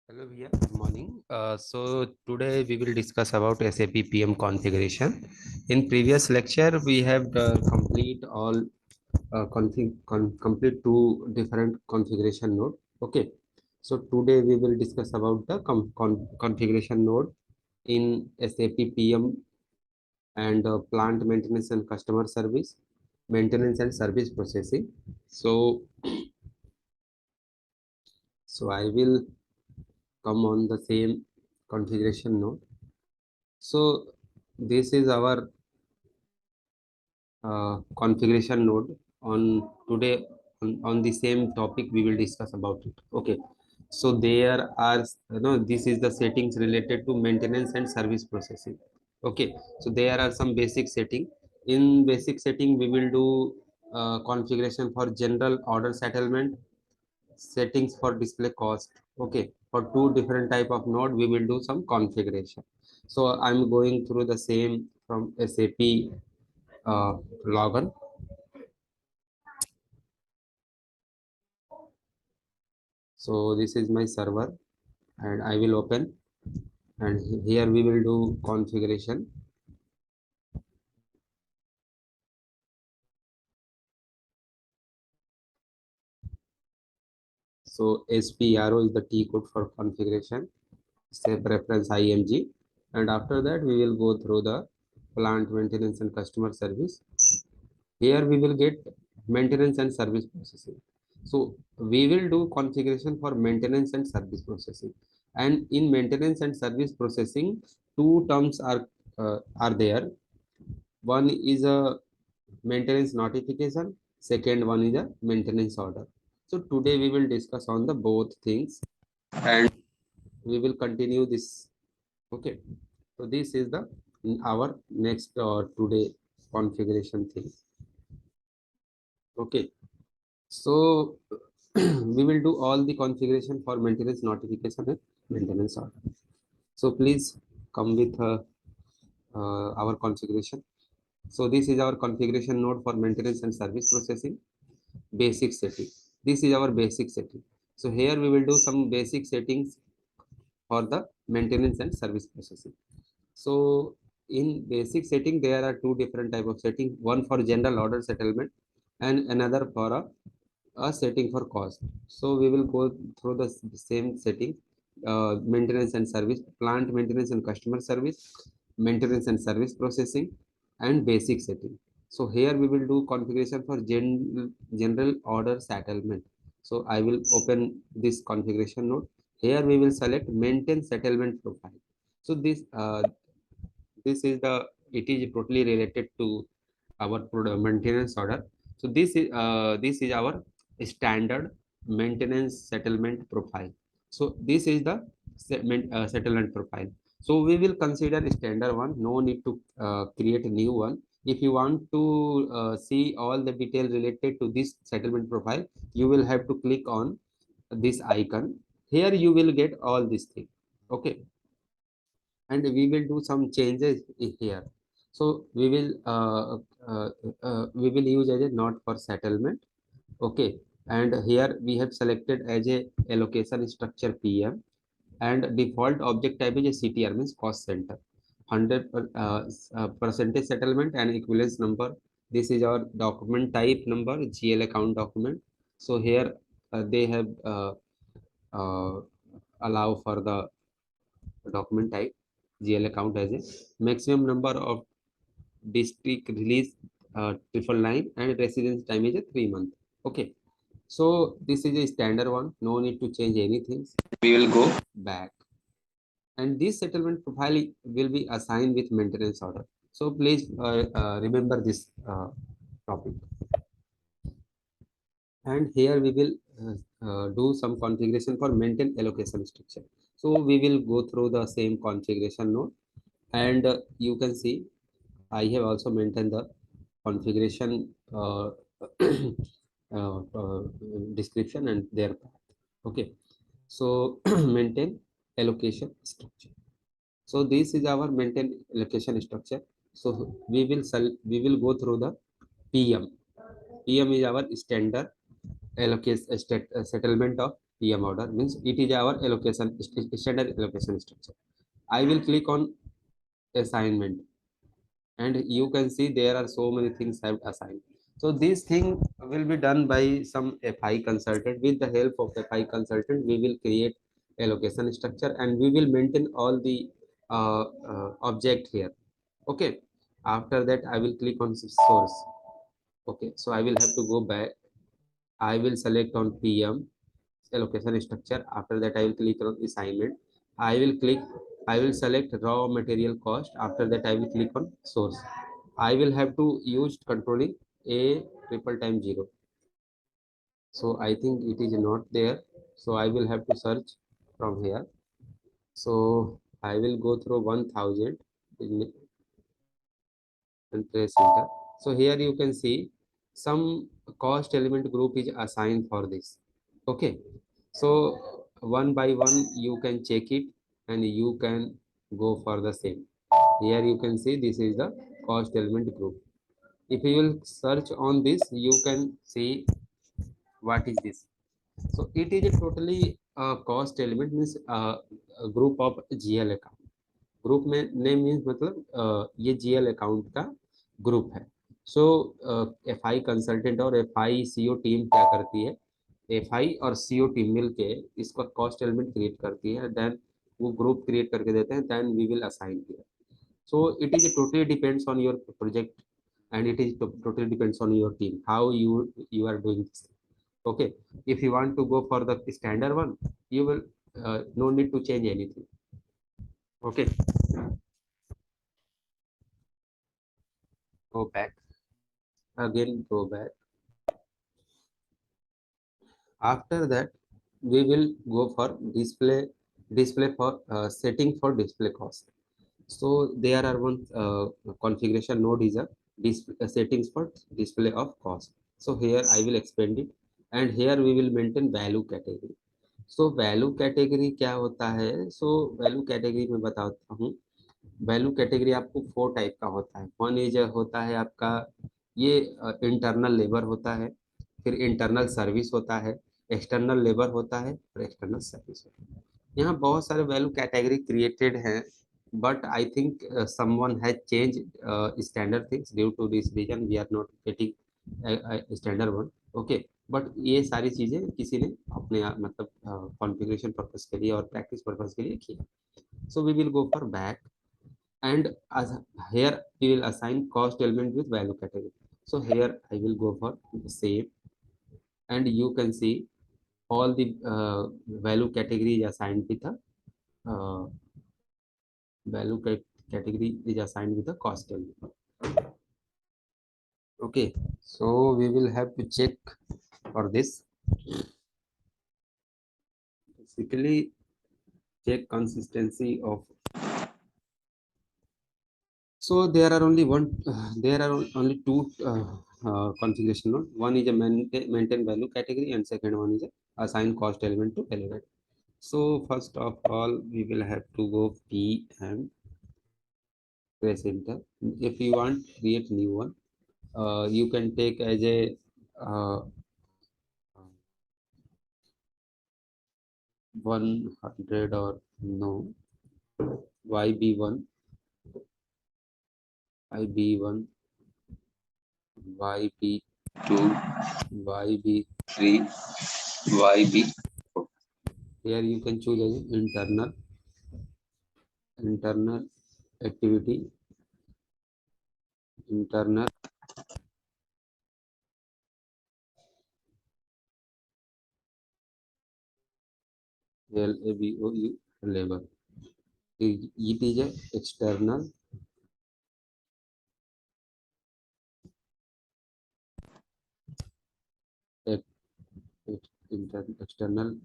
Hello, Via. Good morning. So today we will discuss about SAP PM configuration. In previous lecture, we have complete all complete two different configuration node. Okay. So today we will discuss about the configuration node in SAP PM and plant maintenance and customer service, maintenance and service processing. So I will come on the same configuration node. So this is our configuration node. On today on the same topic we will discuss about it. Okay, so there are this is the settings related to maintenance and service processing. Okay, so there are some basic setting. In basic setting we will do configuration for general order settlement, settings for display cost. Okay, for two different type of node we will do some configuration. So I'm going through the same from SAP login. So this is my server and I will open, and here we will do configuration. So SPRO is the T code for configuration, step reference IMG, and after that we will go through the plant maintenance and customer service. Here we will get maintenance and service processing. So we will do configuration for maintenance and service processing. And in maintenance and service processing, two terms are there. One is a maintenance notification. Second one is a maintenance order. So today we will discuss on the both things, and we will continue this. Okay. So this is the our next today configuration thing. Okay. So we will do all the configuration for maintenance notification and maintenance order. So please come with our configuration. So this is our configuration node for maintenance and service processing. Basic setting. This is our basic setting. So here we will do some basic settings for the maintenance and service processing. So in basic setting, there are two different type of setting. One for general order settlement and another for a setting for cost. So we will go through the same setting, maintenance and service, plant maintenance and customer service, maintenance and service processing, and basic setting. So here we will do configuration for general order settlement. So I will open this configuration node. Here we will select maintain settlement profile. So this is the, it is totally related to our maintenance order. So this is our standard maintenance settlement profile. So this is the settlement profile. So we will consider standard one, no need to create a new one. If you want to see all the detail related to this settlement profile, you will have to click on this icon. Here you will get all these things. Okay, and we will do some changes here. So we will use as a not for settlement. Okay, and here we have selected as a allocation structure PM, and default object type is a CTR, means cost center. 100 percentage settlement and equivalence number. This is our document type number, GL account document. So here they have uh, allow for the document type GL account as a maximum number of district release, 999, and residence time is a 3 month. Okay, so this is a standard one, no need to change anything. We will go back, and this settlement profile will be assigned with maintenance order. So please remember this topic. And here we will do some configuration for maintain allocation structure. So we will go through the same configuration node, and you can see I have also maintained the configuration description and their path. Okay, so maintain allocation structure. So this is our maintain allocation structure. So we will go through the PM. PM is our standard allocation settlement of PM order, means it is our allocation standard allocation structure. I will click on assignment, and you can see there are so many things I've assigned. So this thing will be done by some FI consultant. With the help of FI consultant, we will create allocation structure and we will maintain all the object here. Okay. After that, I will click on source. Okay. So I will have to go back. I will select on PM allocation structure. After that, I will click on assignment. I will click, I will select raw material cost. After that, I will click on source. I will have to use controlling a triple time 0. So I think it is not there. So I will have to search from here. So I will go through 1000 and press enter. So here you can see some cost element group is assigned for this. Okay. So one by one you can check it and you can go for the same. Here you can see this is the cost element group. If you will search on this, you can see what is this. So it is a totally cost element, means a group of GL account. Group में name means मतलब ये GL account का group है. सो FI consultant और FI CO team क्या करती है, FI और सीओ टीम मिलके इसका कॉस्ट एलिमेंट क्रिएट करती है, देन वो ग्रुप क्रिएट करके देते हैं, then we will assign here. So it is totally depends on your project and it is totally depends on your team how you are doing this. Okay, if you want to go for the standard one, you will no need to change anything. Okay, go back again, go back. After that, we will go for display for setting for display cost. So there are one configuration node is a display settings for display of cost. So here I will expand it and here we will maintain value category. So value category क्या होता है? So value category में बताता हूँ. Value category आपको 4 type का होता है. वन इज होता है आपका ये इंटरनल लेबर होता है, फिर इंटरनल सर्विस होता है, एक्सटर्नल लेबर होता है और एक्सटर्नल सर्विस होता है. यहाँ बहुत सारे वैल्यू कैटेगरी क्रिएटेड हैं, but I think someone has changed standard things. Due to this reason we are not getting a standard one. Okay, but ये सारी चीजें किसी ने अपने मतलब कॉन्फ़िगरेशन पर्पस के लिए और प्रैक्टिस पर्पस के लिए किया. So we will go for back and as here we will assign cost element with value category. So here I will go for the same and you can see all the value category is assigned with a uh, value category is assigned with a cost element. Okay, so we will have to check for this. Basically check consistency of. So there are only there are only two configuration node. One is a maintain value category and second one is a assign cost element to value. So first of all, we will have to go P and press enter. If you want create new one, you can take as a 100 or no YB1, IB1, YB2, YB3, YB4. Here you can choose as internal activity, internal LABOU labor. It is a external external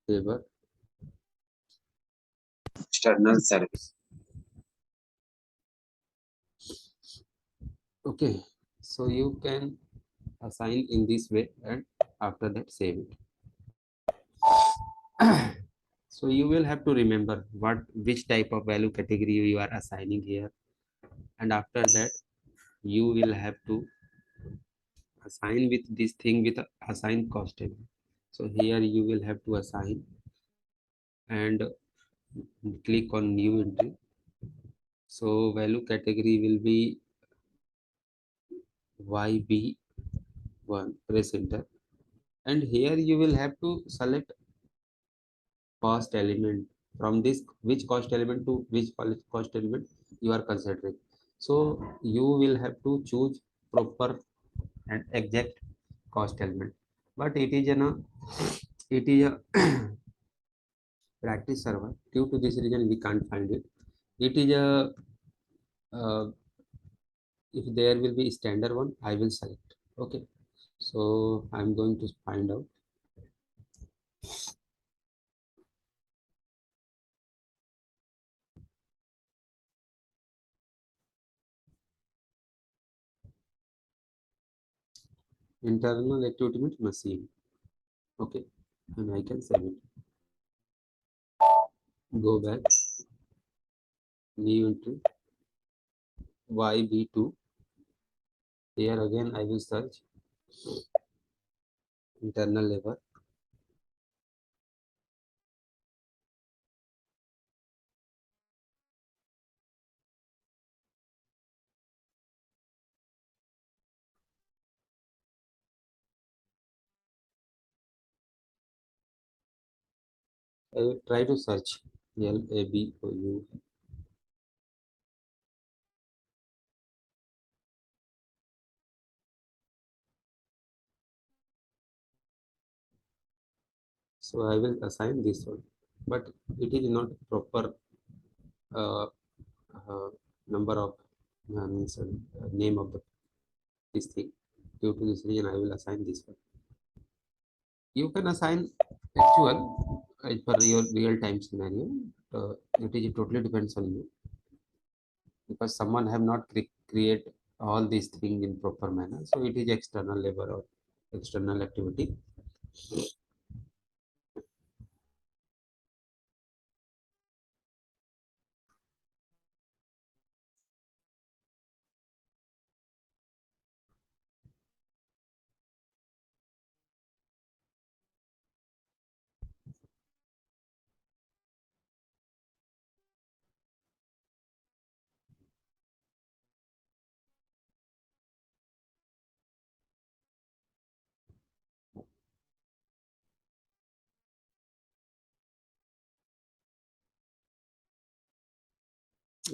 labor, external service. Okay, so you can assign in this way and after that save it. So you will have to remember which type of value category you are assigning here, and after that you will have to assign with this thing with assign cost element. So here you will have to assign and click on new entry. So value category will be YB1, press enter, and here you will have to select cost element from this, which cost element to which cost element you are considering. So you will have to choose proper and exact cost element, but it is a practice server. Due to this reason we can't find it. It is a if there will be standard one, I will select. Okay, so I'm going to find out. Internal activity means machine. Okay, and I can save it. Go back, new entry, YB2. Here again I will search internal labor. I will try to search LABOU. So I will assign this one, but it is not proper uh, uh, number of means name of this thing. Due to this reason, I will assign this one. You can assign actual for your real time scenario. It is totally depends on you, because someone have not create all these things in proper manner. So it is external labor or external activity.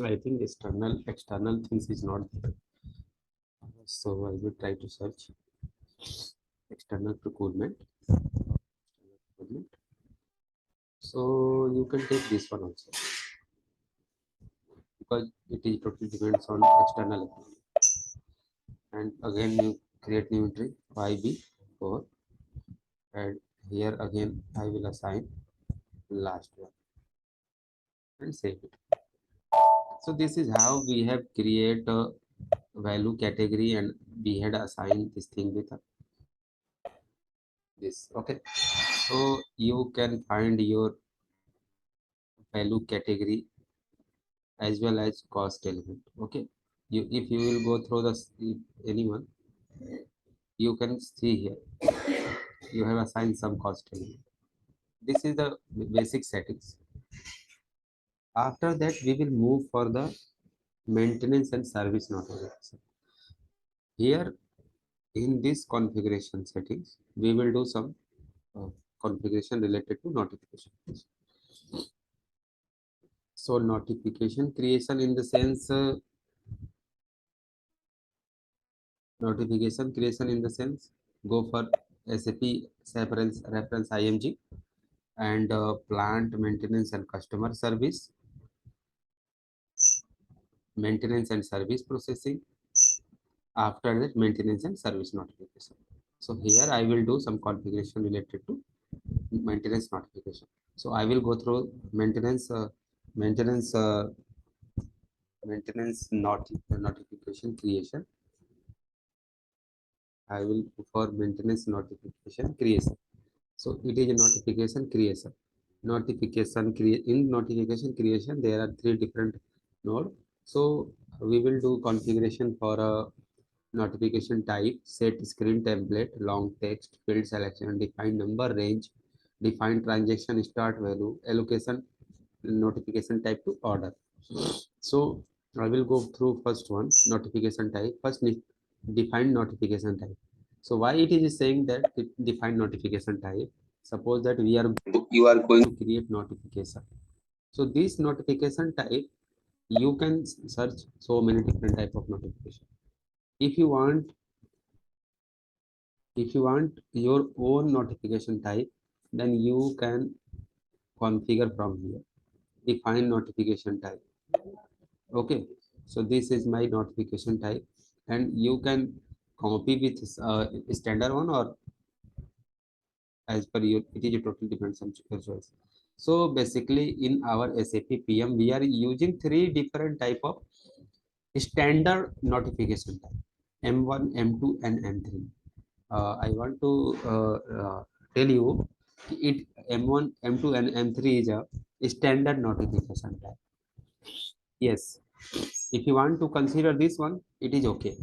I think external things is not there. So I will try to search external procurement. So you can take this one also, because it is totally depends on external activity. And again you create new entry YB4, and here again I will assign last one and save it. So this is how we have create a value category, and we had assigned this thing with this. Okay, so you can find your value category as well as cost element. Okay, you if you will go through the if anyone, you can see here you have assigned some cost element. This is the basic settings. After that we will move for the maintenance and service notification. Here in this configuration settings we will do some uh, configuration related to notification. So notification creation in the sense go for SAP reference IMG, and plant maintenance and customer service, maintenance and service processing. After that, maintenance and service notification. So here I will do some configuration related to maintenance notification. So I will go through maintenance notification creation. I will for maintenance notification creation. So it is a notification creation. In notification creation there are three different node. So we will do configuration for notification type, set screen template, long text, field selection, define number range, define transaction start value, allocation, notification type to order. So I will go through first one, notification type. First, define notification type. So why it is saying that define notification type? Suppose that you are going to create notification. So this notification type, you can search so many different type of notification. If you want your own notification type, then you can configure from here, define notification type. Okay, so this is my notification type, and you can copy with standard one, or as per your, it is totally depends on your choice. So basically in our SAP PM we are using three different type of standard notification type: M1, M2 and M3. I want to tell you it M1, M2 and M3 is a standard notification type. Yes, if you want to consider this one, it is okay,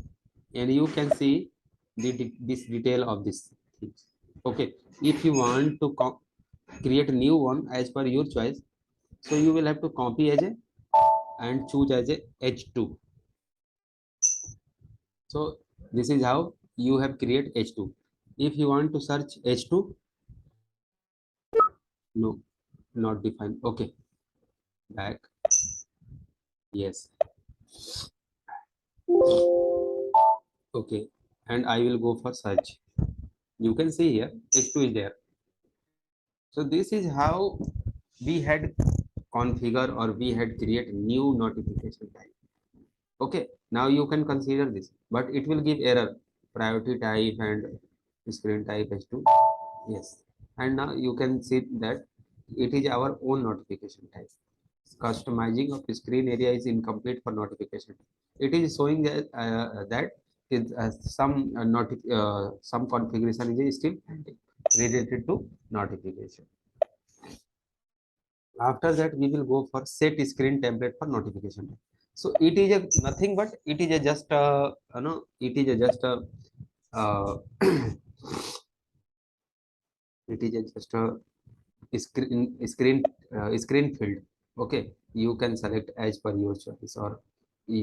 and you can see this detail of this things. Okay, if you want to create a new one as per your choice, so you will have to copy as a and choose as a H2. So this is how you have create H2. If you want to search H2, no, not defined. Okay, back. Yes. Okay, and I will go for search. You can see here H2 is there. So this is how we had configure, or we had create new notification type. Okay, now you can consider this, but it will give error, priority type and screen type H2. Yes, and now you can see that it is our own notification type. Customizing of screen area is incomplete for notification. It is showing that some configuration is still related to notification. After that, we will go for set screen template for notification. So it is a nothing but it is a just it is a just a it is a just a screen field. Okay, you can select as per your choice, or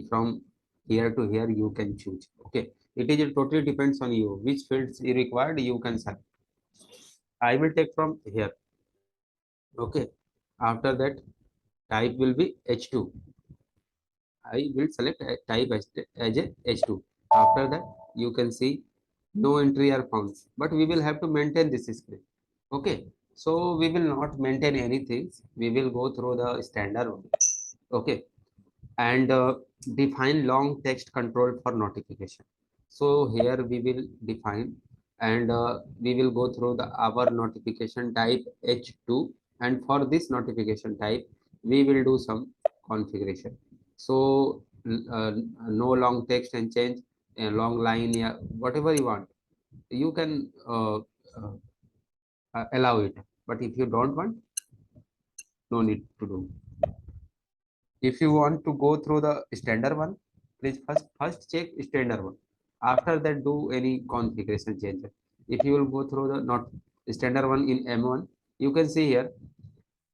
from here to here you can choose. Okay, it is totally depends on you which fields you required, you can select. I will take from here. Okay, after that type will be H2. I will select a type as a H2. After that you can see no entry are found, but we will have to maintain this screen. Okay, so we will not maintain anything, we will go through the standard one. Okay, and define long text control for notification. So here we will define, and we will go through the our notification type H2, and for this notification type we will do some configuration. So no long text and change a long line, yeah, whatever you want, you can allow it, but if you don't want, no need to do. If you want to go through the standard one, please first check standard one, after that do any configuration change. If you will go through the not standard one in M1, you can see here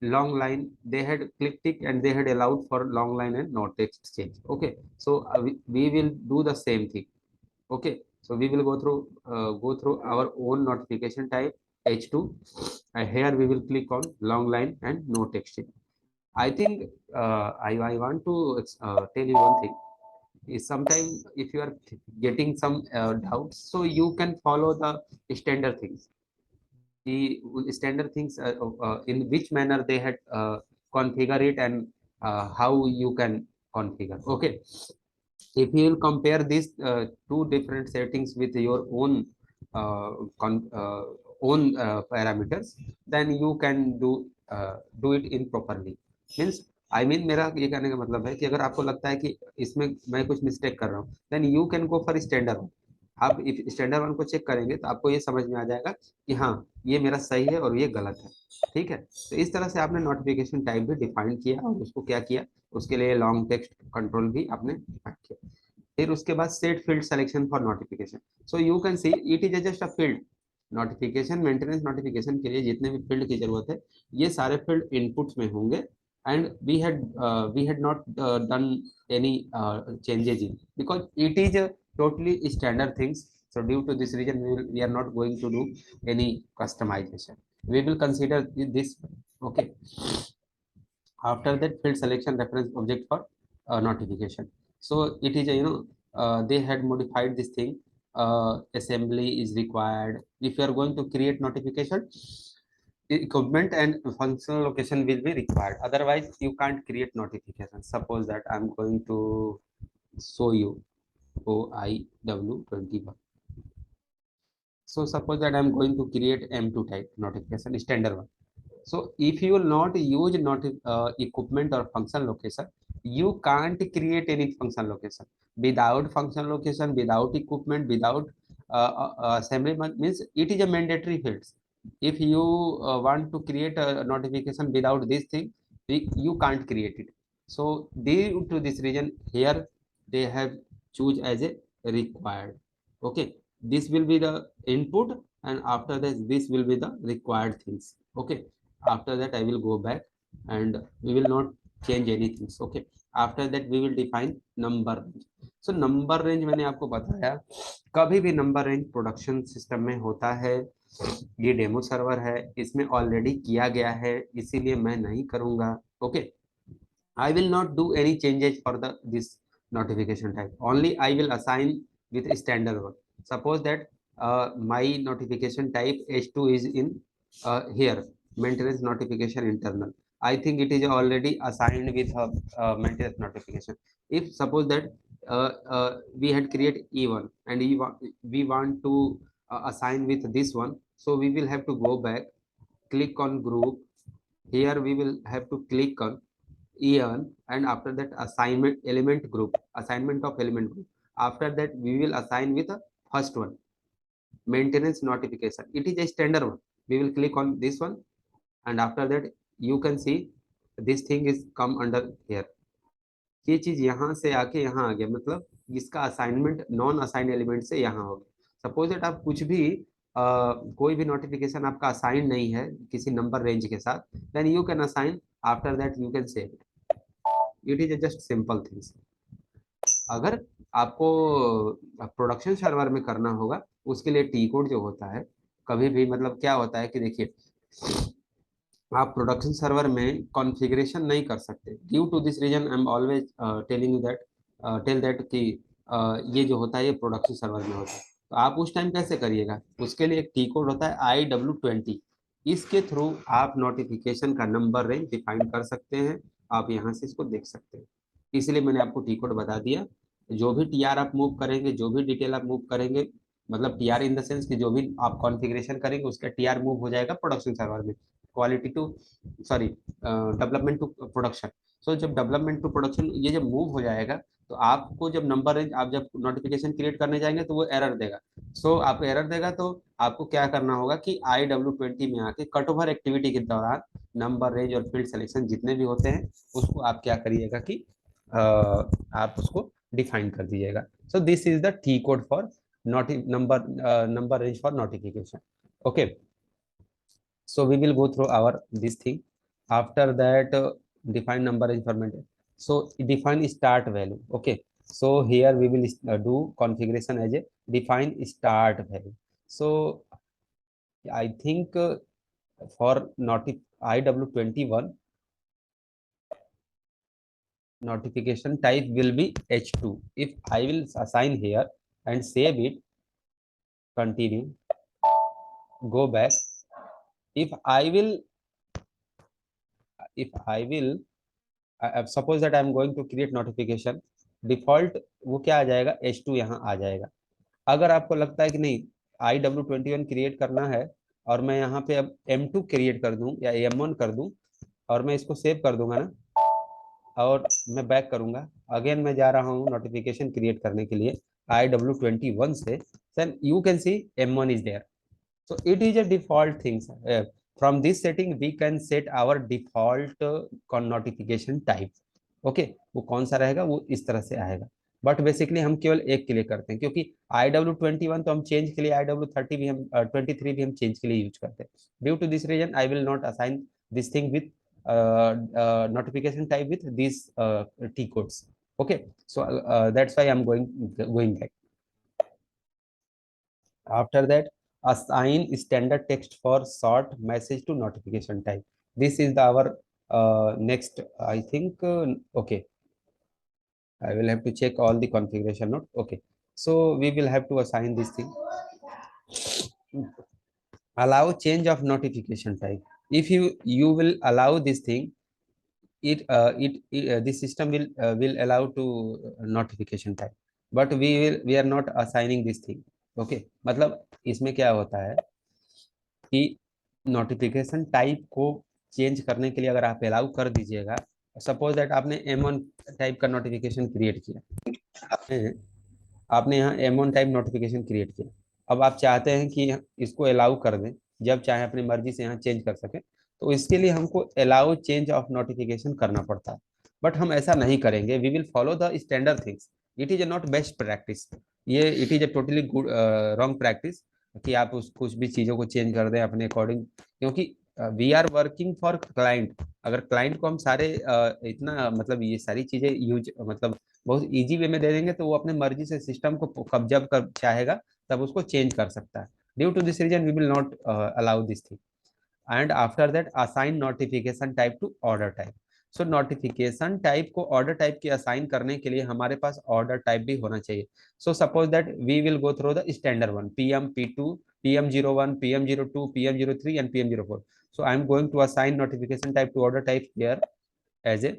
long line they had click tick and they had allowed for long line and no text change. Okay, so we will do the same thing. Okay, so we will go through our own notification type H2, and here we will click on long line and no text change. I think I want to tell you one thing is, sometimes if you are getting some doubts, so you can follow the standard things. The standard things in which manner they had configure it, and how you can configure. Okay, if you will compare these two different settings with your own uh, own parameters, then you can do it in properly. Means I mean मेरा ये कहने का मतलब है कि अगर आपको लगता है कि इसमें मैं कुछ मिस्टेक कर रहा हूँ, then you can go for standard one. आप इफ स्टैंडर्ड वन को चेक करेंगे तो आपको ये समझ में आ जाएगा कि हाँ, ये मेरा सही है और ये गलत है। ठीक है, तो इस तरह से आपने नोटिफिकेशन टाइप भी डिफाइन किया और उसको क्या किया, उसके लिए लॉन्ग टेक्स्ट कंट्रोल भी आपने डिफाइन किया। फिर उसके बाद set field selection for notification. So you can see it is just a field. Notification maintenance notification के लिए जितने भी फील्ड की जरूरत है, ये सारे फील्ड इनपुट्स में होंगे. And we had not done any changes in, because it is a totally standard things. So due to this reason, we are not going to do any customization. We will consider this. Okay. After that, field selection reference object for notification. So it is a, they had modified this thing. Assembly is required if you are going to create notification. Equipment and functional location will be required, otherwise you can't create notification. Suppose that I'm going to show you OIW21. So suppose that I'm going to create M2 type notification, standard one. So if you will not use equipment or function location, you can't create any function location. Without function location, without equipment, without assembly, means it is a mandatory fields. If you want to create a notification without this thing, you can't create it. So due to this reason, here they have choose as a required. Okay, this will be the input, and after this will be the required things. Okay, after that I will go back and we will not change anything. Okay, after that we will define number range. So number range मैंने आपको बताया, कभी भी number range production system में होता है. ये demo server है, इसमें ऑलरेडी किया गया है, इसीलिए मैं नहीं करूंगा. Okay, I will not do any changes for this notification type. Only I will assign with a standard one. Suppose that my notification type H2 is in here, maintenance notification internal. I think it is already assigned with maintenance notification. If suppose that we had created E1 and we want to assign with this one, so we will have to go back, click on group. Here we will have to click on E1, and after that assignment element group, assignment of element group. After that we will assign with the first one, maintenance notification. It is a standard one. We will click on this one, and after that you can see this thing is come under here. ये चीज यहाँ से आके यहाँ आ गया, मतलब इसका assignment non assign element से यहाँ हो गया. सपोज दैट आप कुछ भी कोई भी नोटिफिकेशन आपका असाइन नहीं है किसी नंबर रेंज के साथ, then you can assign. After that you can save it is just simple things. अगर आपको प्रोडक्शन सर्वर में करना होगा, उसके लिए टी कोड जो होता है, कभी भी मतलब क्या होता है कि देखिए, आप प्रोडक्शन सर्वर में कॉन्फ़िगरेशन नहीं कर सकते. Due to this reason I am always telling you that, tell that कि ये जो होता है ये प्रोडक्शन सर्वर में होता है. तो आप उस टाइम कैसे करिएगा, उसके लिए एक टी कोड होता है IW20. इसके थ्रू आप नोटिफिकेशन का नंबर रेंज डिफाइन कर सकते हैं. आप यहाँ से इसको देख सकते हैं, इसलिए मैंने आपको टी कोड बता दिया. जो भी टीआर आप मूव करेंगे, जो भी डिटेल आप मूव करेंगे, मतलब टीआर इन द सेंस कि जो भी आप कॉन्फ़िगरेशन करेंगे उसका टीआर मूव हो जाएगा प्रोडक्शन सर्वर में. Quality to sorry development to production. So जब डेवलपमेंट टू प्रोडक्शन ये जब मूव हो जाएगा, तो आपको जब नंबर रेंज आप जब नोटिफिकेशन क्रिएट करने जाएंगे तो वो एरर देगा. सो आपको एरर देगा, तो आपको क्या करना होगा कि IW20 में आके कट ओवर एक्टिविटी के दौरान नंबर रेंज और फील्ड सिलेक्शन जितने भी होते हैं उसको आप क्या करिएगा कि आप उसको डिफाइन कर दीजिएगा. सो this is the T code for number range for notification. Okay, so we will go through our this thing. After that define number information. So define start value. Okay, so here we will do configuration as a define start value. So I think for IW21 notification type will be H2. If I will assign here and save it, continue, go back. if I will suppose that I am going to create notification, default वो क्या आ जाएगा, H2 यहाँ आ जाएगा. अगर आपको लगता है कि नहीं IW21 क्रिएट करना है और मैं यहाँ पे अब M2 क्रिएट कर दूं या M1 कर दूं और मैं इसको सेव कर दूंगा ना, और मैं बैक करूंगा, अगेन मैं जा रहा हूँ नोटिफिकेशन क्रिएट करने के लिए IW21 से, then you can see M1 is there. So it is a default things. From this setting we can set our default notification type. Okay, वो कौन सा रहेगा, वो इस तरह से आएगा. बट बेसिकली हम केवल एक के लिए करते हैं, क्योंकि IW21 तो हम चेंज के लिए, IW30 भी हम 23 भी हम चेंज के लिए यूज करते हैं. Due to this reason I will not assign this thing with notification type with these T codes. Okay, so that's why I'm going back. After that, assign standard text for short message to notification type. This is our next, I think. Okay, I will have to check all the configuration note. Okay, so we will have to assign this thing. Allow change of notification type. If you will allow this thing, the system will allow to notification type, but we are not assigning this thing. Okay, मतलब इसमें क्या होता है कि notification type को change करने के लिए अगर आप अलाउ कर दीजिएगा, सपोज दैट आपने M1 टाइप का नोटिफिकेशन क्रिएट किया, आपने यहाँ M1 टाइप नोटिफिकेशन क्रिएट किया, अब आप चाहते हैं कि इसको अलाउ कर दें, जब चाहे अपनी मर्जी से यहाँ चेंज कर सके, तो इसके लिए हमको अलाउ चेंज ऑफ नोटिफिकेशन करना पड़ता है. बट हम ऐसा नहीं करेंगे, we will follow the standard things. It is not best practice, ये it is a totally good wrong practice कि आप उस कुछ भी चीज़ों को चेंज कर दें अपने अकॉर्डिंग, क्योंकि we are working for client. अगर क्लाइंट को हम सारे इतना मतलब ये सारी चीज़ें यूज मतलब बहुत इजी वे में दे देंगे, तो वो अपने मर्जी से सिस्टम को कब जब कर चाहेगा तब उसको चेंज कर सकता है. Due to this reason we will not allow this thing. And after that assign notification type to order type. So notification type को ऑर्डर टाइप की असाइन करने के लिए हमारे पास ऑर्डर टाइप भी होना चाहिए. So suppose that we will go through the standard one, PM P2, PM01, PM02, PM03 and PM04. So I am going to assign notification type to order type here as a,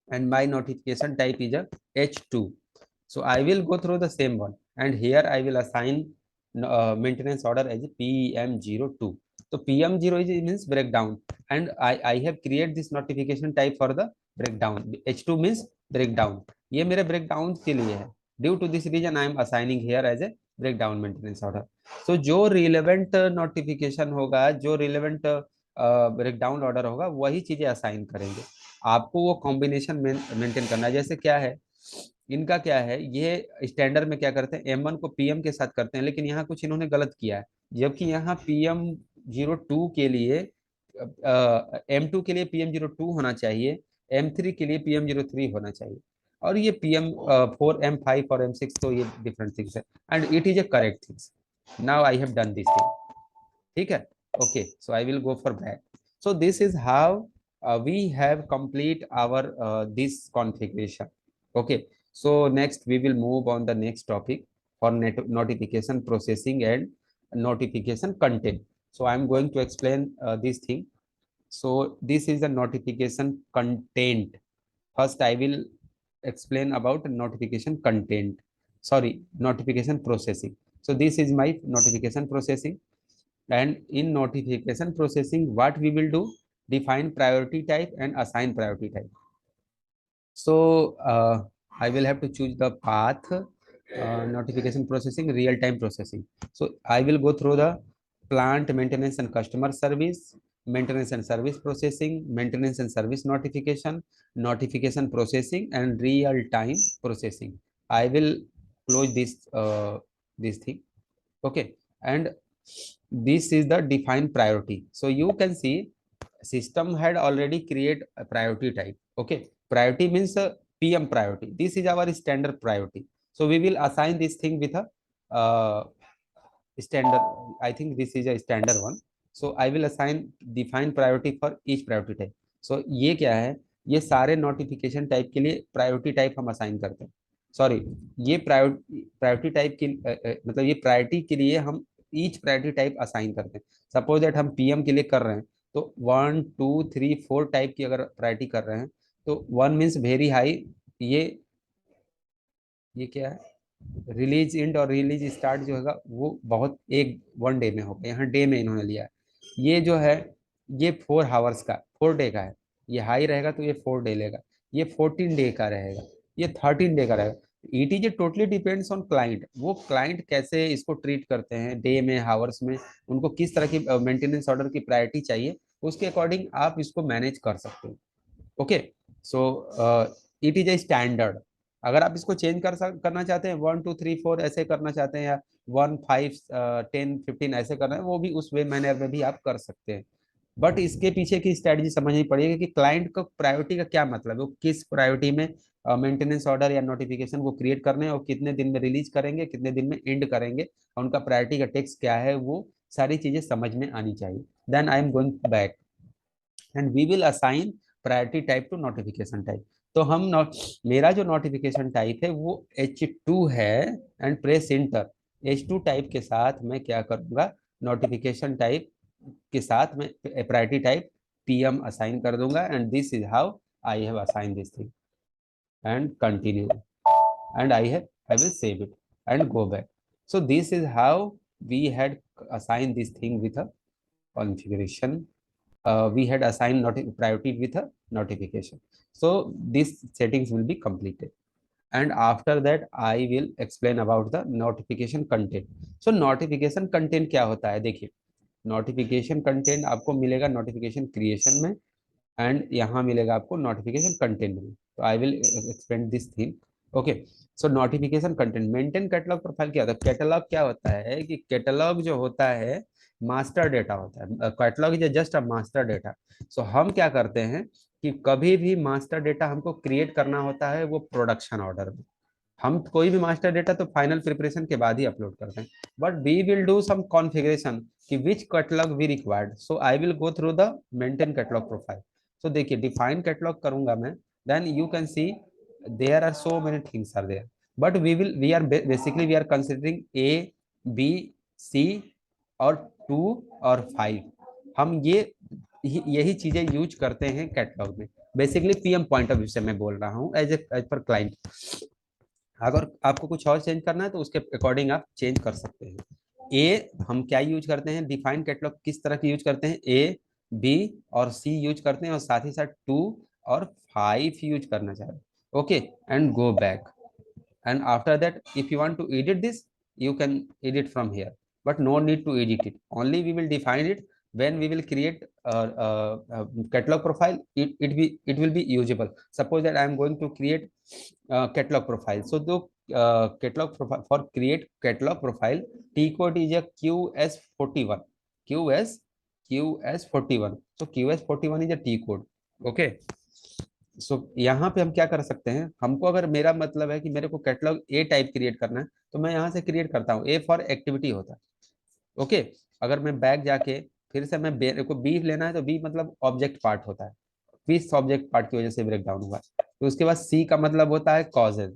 and my notification type is a H2. So I will go through the same one, and here I will assign maintenance order as PM02. So PM0 is means breakdown, and I have created this notification type for the breakdown. H2 means breakdown. ये मेरे breakdown के लिए है. Due to this reason I am assigning here as a breakdown maintenance order. So जो relevant notification होगा, जो relevant breakdown order होगा, वही चीजें assign करेंगे. आपको वो कॉम्बिनेशन मेंटेन करना है. जैसे क्या है इनका, क्या है ये स्टैंडर्ड में क्या करते हैं, M1 को PM के साथ करते हैं, लेकिन यहाँ कुछ इन्होंने गलत किया है. जबकि यहाँ PM02 के लिए M2 के लिए PM02 होना चाहिए, M3 के लिए PM03 होना चाहिए, और ये PM4, M5 और M6 तो ये डिफरेंट थिंग्स है, and it is A correct things. Now I have done this thing. ठीक है. Okay, so I will go for back. So this is how we have complete our this configuration. Okay, so next we will move on the next topic for notification processing and notification content. So I am going to explain this thing. So this is the notification content. First I will explain about notification content, sorry, notification processing. So this is my notification processing, and in notification processing what we will do, define priority type and assign priority type. So I will have to choose the path, notification processing, real time processing. So I will go through the plant maintenance and customer service, maintenance and service processing, maintenance and service notification, notification processing, and real time processing. I will close this thing. Okay, and this is the defined priority. So you can see system had already create a priority type. Okay, priority means PM priority. This is our standard priority. So we will assign this thing with a standard. I think this is a standard one. So I will assign define priority for each priority type. So ये क्या है, ये सारे notification type के लिए priority type हम assign करते हैं. सॉरी, ये प्रायोरिटी टाइप की मतलब ये प्रायोरिटी के लिए हम ईच प्रायोरिटी टाइप असाइन करते हैं. सपोज दैट हम PM के लिए कर रहे हैं, तो 1 2 3 4 टाइप की अगर प्रायोरिटी कर रहे हैं, तो 1 मीन्स वेरी हाई. ये क्या है, रिलीज इंड और रिलीज स्टार्ट जो होगा वो बहुत एक 1 डे में होगा. यहाँ डे में इन्होंने लिया है. ये जो है ये 4 आवर्स का 4 डे का है. ये हाई रहेगा तो ये 4 डे लेगा. ये 14 डे का रहेगा, ये 13 डे का रहेगा. It is totally depends on client. वो क्लाइंट कैसे इसको ट्रीट करते हैं, डे में, हावर्स में, उनको किस तरह की मेंटेनेंस ऑर्डर की प्रायोरिटी चाहिए, उसके अकॉर्डिंग आप इसको मैनेज कर सकते हो. Okay, so it is a standard. अगर आप इसको चेंज करना चाहते हैं 1 2 3 4 ऐसे करना चाहते हैं, या 1 5 10 15 ऐसे करना है, वो भी उस वे मैनर में भी आप कर सकते हैं। बट इसके पीछे की स्ट्रेटजी समझनी पड़ेगी कि क्लाइंट को प्रायोरिटी का क्या मतलब है, वो किस प्रायोरिटी में मेंटेनेंस ऑर्डर या नोटिफिकेशन को क्रिएट करने हैं, और कितने दिन में रिलीज करेंगे, कितने दिन में एंड करेंगे, और उनका प्रायोरिटी का टेक्स्ट क्या है, वो सारी चीजें समझ में आनी चाहिए। Then I am going back and we will assign priority type to notification type. तो हम नोट मेरा जो नोटिफिकेशन टाइप है वो H2 है, and press inter. H2 type के साथ मैं क्या करूंगा, नोटिफिकेशन टाइप के साथ मैं प्रायोरिटी टाइप PM असाइन कर दूंगा, and this is how I have assign this thing and continue, and I will save it and go back. So this is how we had assigned this thing with a configuration. We had assigned priority with a notification. So these settings will be completed. And after that I will explain about the notification content. So notification content क्या होता है, देखिए notification content आपको मिलेगा notification creation में, and यहाँ मिलेगा आपको नोटिफिकेशन कंटेंट में। तो I will explain this thing. Okay, so notification content, maintain catalog profile क्या होता है, कैटलॉग क्या होता है कि कैटलॉग जो होता है मास्टर डेटा होता है, catalog is just a master data. So हम क्या करते हैं कि कभी भी मास्टर डेटा हमको क्रिएट करना होता है वो प्रोडक्शन ऑर्डर में। हम कोई भी मास्टर डेटा तो फाइनल प्रिपरेशन के बाद ही अपलोड करते हैं, but we will do some configuration कि which catalog we required. So I will go through the maintain catalog profile. So देखिए डिफाइन कैटलॉग करूंगा मैं, then you can see there are so many things are there, but we are basically we are considering A B C और 2 और 5। हम ये यही चीजें use करते हैं कैटलॉग में। Basically PM point of view से मैं बोल रहा हूँ एज पर क्लाइंट। अगर आपको कुछ और चेंज करना है तो उसके अकॉर्डिंग आप चेंज कर सकते हैं। ए हम क्या यूज करते हैं, डिफाइन कैटलॉग किस तरह की यूज करते हैं, A B और C यूज करते हैं, और साथ ही साथ 2 और 5 यूज करना चाहते हैं। Okay, and go back, and after that if you want to edit this you can edit from here, but no need to edit it. Only we will define it when we will create catalog profile. It will be usable. Suppose that I am going to create catalog profile. So the catalog profile, for create catalog profile, T code is a QS41. QS41. So QS41 is a T code. Okay. सो यहाँ पे हम क्या कर सकते हैं, हमको अगर मेरा मतलब है कि मेरे को कैटलॉग A टाइप क्रिएट करना है तो मैं यहाँ से क्रिएट करता हूँ, A फॉर एक्टिविटी होता है। ओके, अगर मैं बैक जाके फिर से मैं को बी लेना है तो बी मतलब ऑब्जेक्ट पार्ट होता है, किस ऑब्जेक्ट पार्ट की वजह से ब्रेक डाउन हुआ है। तो उसके बाद सी का मतलब होता है कॉजेज,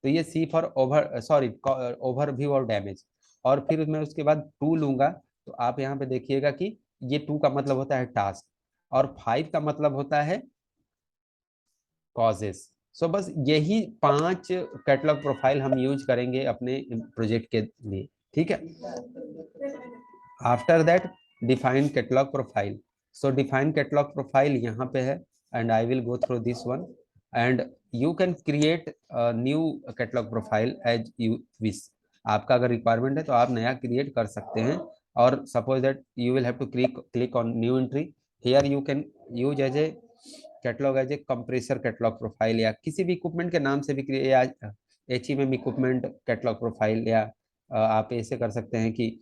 तो ये सी फॉर ओवर सॉरी ओवरव्यू और डैमेज। और फिर मैं उसके बाद 2 लूंगा, तो आप यहाँ पे देखिएगा कि ये 2 का मतलब होता है टास्क, और 5 का मतलब होता है कॉजेस। सो बस यही 5 कैटलॉग प्रोफाइल हम यूज करेंगे अपने प्रोजेक्ट के लिए, ठीक है। After that define catalogue profile. So define catalogue profile यहाँ पे है, and I will go through this one, and you can create new catalogue profile as you wish. आपका अगर रिक्वायरमेंट है तो आप नया क्रिएट कर सकते हैं, और suppose that you will have to click on new entry. Here you can use as a catalogue as a compressor catalogue profile, या किसी भी इक्विपमेंट के नाम से भी, या HEM इक्विपमेंट कैटलॉग प्रोफाइल, या आप ऐसे कर सकते हैं कि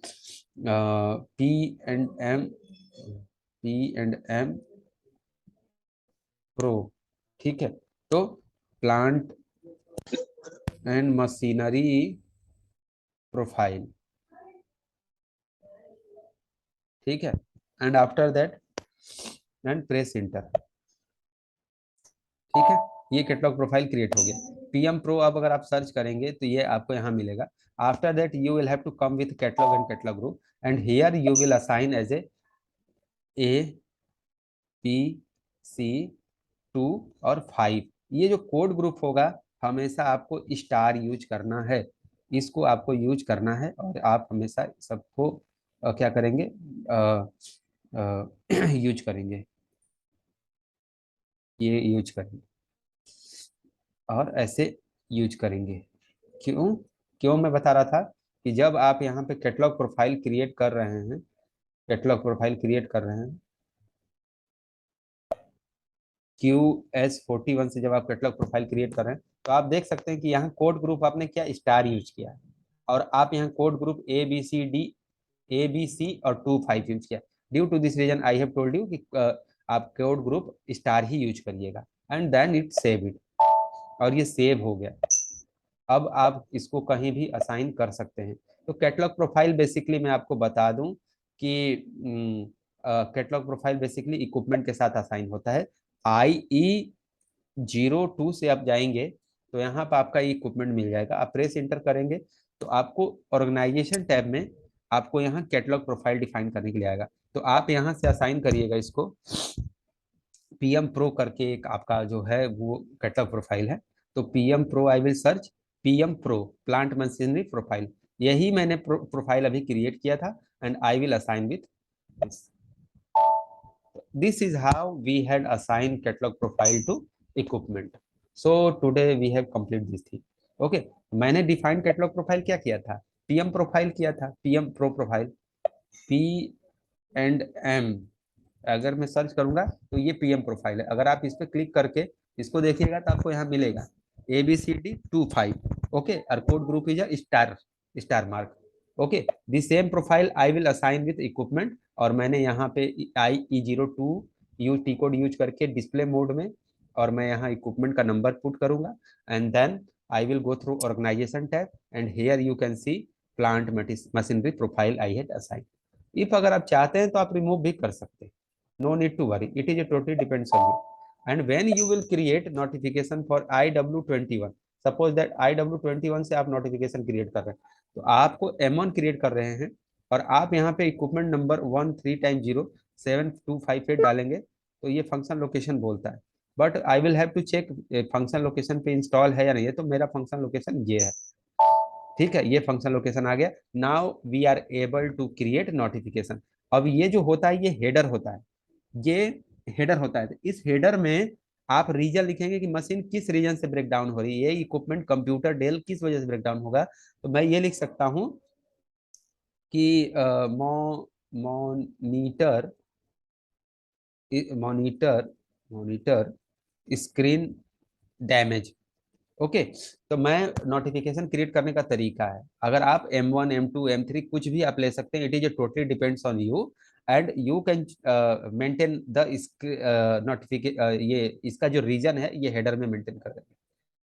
P&M प्रो, ठीक है। तो प्लांट एंड मशीनरी प्रोफाइल, ठीक है, and after that and press inter, ठीक है। ये कैटलॉग प्रोफाइल क्रिएट हो गया। PM प्रो अब अगर आप सर्च करेंगे तो ये आपको यहाँ मिलेगा। After that you will have to come with catalogue and catalogue group, and here you will assign as A B C 2 और 5। ये जो कोड ग्रुप होगा हमेशा आपको स्टार यूज करना है, इसको आपको यूज करना है, और आप हमेशा सबको क्या करेंगे, यूज करेंगे, ये यूज करेंगे और ऐसे यूज करेंगे। क्यों क्यों मैं बता रहा था कि जब आप यहाँ पे कैटलॉग प्रोफाइल क्रिएट कर रहे हैं, कैटलॉग प्रोफाइल क्रिएट कर रहे हैं, QS41 से जब आप कैटलॉग प्रोफाइल क्रिएट कर रहे हैं तो आप देख सकते हैं कि यहाँ कोड ग्रुप आपने क्या स्टार यूज किया है, और आप यहाँ कोड ग्रुप ABC और 25 यूज किया। Due to this reason I have told you कि आप कोड ग्रुप स्टार ही यूज करिएगा, and then it save it, और ये सेव हो गया। अब आप इसको कहीं भी असाइन कर सकते हैं। तो कैटलॉग प्रोफाइल बेसिकली मैं आपको बता दूं कि कैटलॉग प्रोफाइल बेसिकली इक्विपमेंट के साथ असाइन होता है। IE02 से आप जाएंगे तो यहाँ पर आपका इक्विपमेंट मिल जाएगा, आप प्रेस इंटर करेंगे तो आपको ऑर्गेनाइजेशन टैब में आपको यहाँ कैटलॉग प्रोफाइल डिफाइन करने के लिए आएगा। तो आप यहाँ से असाइन करिएगा इसको, PM प्रो करके एक आपका जो है वो कैटलॉग प्रोफाइल है। तो PM pro I will search PM pro plant machinery profile, यही मैंने प्रोफाइल अभी क्रिएट किया था, and I will assign with this. This is how we had assigned catalog profile to equipment. So today we have completed this thing. Okay, मैंने define catalogue profile क्या किया था, PM profile किया था, PM pro profile, P&M। अगर मैं search करूंगा तो ये PM प्रोफाइल है। अगर आप इस पर क्लिक करके इसको देखिएगा तो आपको यहाँ मिलेगा ABCD25। ओके, और code group is star mark. Okay, the same profile I will assign with equipment, और मैंने यहाँ पे IE02 टी कोड यूज करके डिस्प्ले मोड में, और मैं यहाँ इक्विपमेंट का नंबर पुट करूंगा, and then I will go through organisation tab, and here you can see plant machinery profile I had assign. If अगर आप चाहते हैं तो आप रिमूव भी कर सकते हैं, no need to worry, it is a totally depends on you. And when you will create notification for IW21, suppose that IW21 से आप नोटिफिकेशन क्रिएट कर रहे हैं, तो आपको M1 क्रिएट कर रहे हैं, और आप यहाँ पे इक्विपमेंट नंबर 13x07258 डालेंगे तो ये फंक्शन लोकेशन बोलता है। But I will have to check function location पे इंस्टॉल है या नहीं है, तो मेरा फंक्शन लोकेशन ये है। ठीक है, ये फंक्शन लोकेशन आ गया। Now we are able to create notification. अब ये जो होता है ये हेडर होता है, ये हेडर होता है। तो इस हेडर में आप रीजन लिखेंगे कि मशीन किस रीजन से ब्रेक डाउन हो रही है, ये इक्विपमेंट कंप्यूटर डेल किस वजह से ब्रेक डाउन होगा। तो मैं ये लिख सकता हूं कि monitor monitor monitor screen damage. Okay, तो मैं नोटिफिकेशन क्रिएट करने का तरीका है, अगर आप M1 M2 M3 कुछ भी आप ले सकते हैं, it is totally depends on you, and you can maintain the notification. ये इसका जो रीजन है ये हेडर में मेंटेन कर देंगे।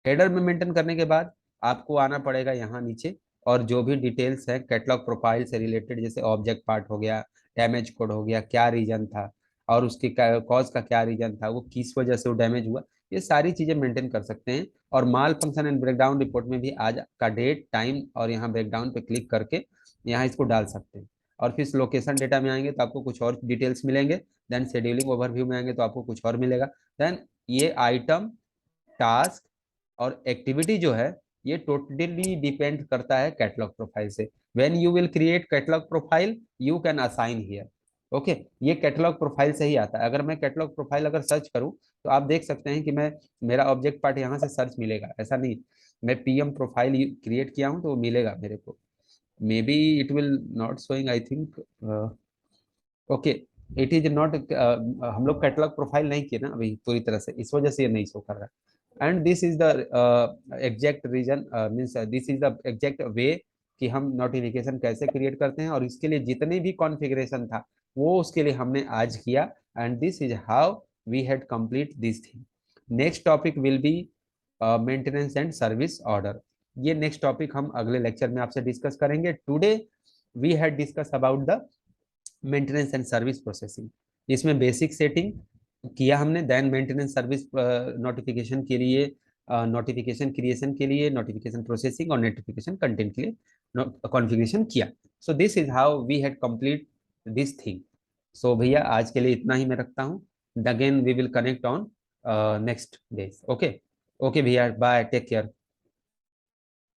हेडर में मेंटेन करने के बाद आपको आना पड़ेगा यहाँ नीचे, और जो भी डिटेल्स है कैटलॉग प्रोफाइल से रिलेटेड, जैसे ऑब्जेक्ट पार्ट हो गया, डैमेज कोड हो गया, क्या रीजन था, और उसकी कॉज का क्या रीजन था, वो किस वजह से वो डैमेज हुआ, ये सारी चीजें मेंटेन कर सकते हैं। और माल फंक्शन एंड ब्रेकडाउन रिपोर्ट में भी आज का डेट टाइम और यहाँ ब्रेकडाउन पे क्लिक करके यहाँ इसको डाल सकते हैं। और फिर लोकेशन डेटा में आएंगे तो आपको कुछ और डिटेल्स मिलेंगे। देन शेड्यूलिंग ओवरव्यू में आएंगे तो आपको कुछ और मिलेगा। देन ये आइटम, टास्क और एक्टिविटी जो है ये टोटली डिपेंड करता है कैटलॉग प्रोफाइल से। When you will create catalogue profile you can assign here. Okay, ये कैटलॉग प्रोफाइल से ही आता है। अगर मैं कैटलॉग प्रोफाइल अगर सर्च करूं तो आप देख सकते हैं कि मैं मेरा ऑब्जेक्ट पार्ट यहाँ से सर्च मिलेगा, ऐसा नहीं। मैं PM प्रोफाइल क्रिएट किया हूं तो वो मिलेगा मेरे को। May be it will not showing, I think. Okay, it is not, हम लोग कैटलॉग प्रोफाइल नहीं किए ना अभी पूरी तरह से, इस वजह से ये नहीं शो कर रहा है। And this is the exact reason, means this is the exact way कि हम नोटिफिकेशन कैसे क्रिएट करते हैं, और इसके लिए जितने भी कॉन्फ़िगरेशन था वो उसके लिए हमने आज किया। And this is how we had complete this thing. Next topic will be maintenance and service order. ये नेक्स्ट टॉपिक हम अगले लेक्चर में आपसे डिस्कस करेंगे। Today we had discuss about the maintenance and service processing. इसमें basic setting किया हमने, then maintenance service notification के लिए, नोटिफिकेशन क्रिएशन के लिए, नोटिफिकेशन प्रोसेसिंग और नोटिफिकेशन कंटेंट के लिए कॉन्फ़िगरेशन किया। So this is how we had complete this thing. So भैया आज के लिए इतना ही मैं रखता हूँ। Again we will connect on next days. Okay, okay भैया, बाय, टेक केयर।